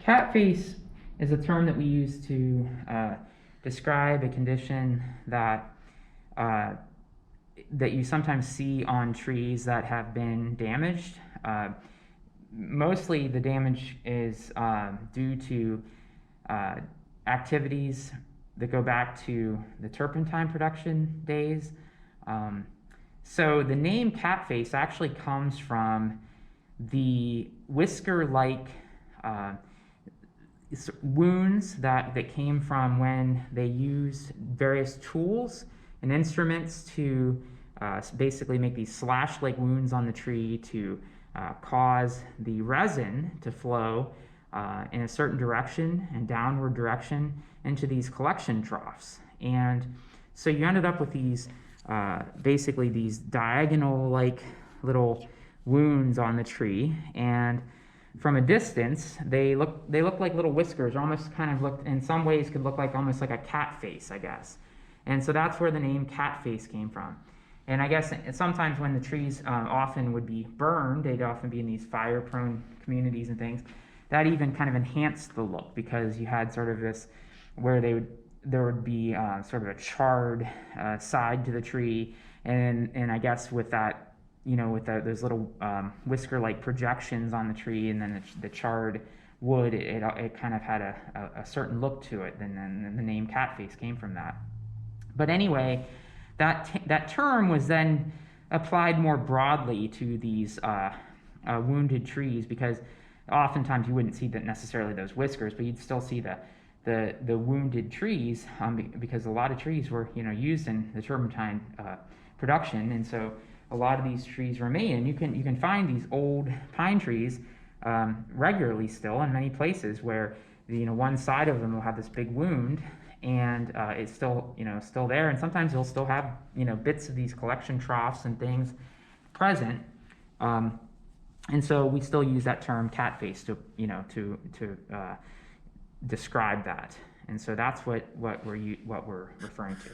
Catface is a term that we use to describe a condition that that you sometimes see on trees that have been damaged. Mostly the damage is due to activities that go back to the turpentine production days. So the name Catface actually comes from the whisker-like wounds that came from when they used various tools and instruments to basically make these slash-like wounds on the tree to cause the resin to flow in a certain direction and downward direction into these collection troughs. And so you ended up with these basically these diagonal-like little wounds on the tree, and from a distance they look like little whiskers, almost kind of looked, in some ways could look like almost like a cat face, I guess. And so that's where the name Catface came from. And I guess sometimes when the trees often would be burned, they'd often be in these fire-prone communities and things, that even kind of enhanced the look, because you had sort of this where there would be sort of a charred side to the tree, and I guess with that, you know, with those little whisker-like projections on the tree, and then the charred wood, it kind of had a certain look to it, and then the name Catface came from that. But anyway, that term was then applied more broadly to these wounded trees, because oftentimes you wouldn't see that necessarily those whiskers, but you'd still see the wounded trees, because a lot of trees were, you know, used in the turpentine production, and so a lot of these trees remain. And you can find these old pine trees regularly still in many places where, you know, one side of them will have this big wound, and it's still, you know, still there, and sometimes you'll still have, you know, bits of these collection troughs and things present. And so we still use that term Catface to, you know, to describe that. And so that's what we're referring to.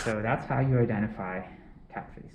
So that's how you identify Catface.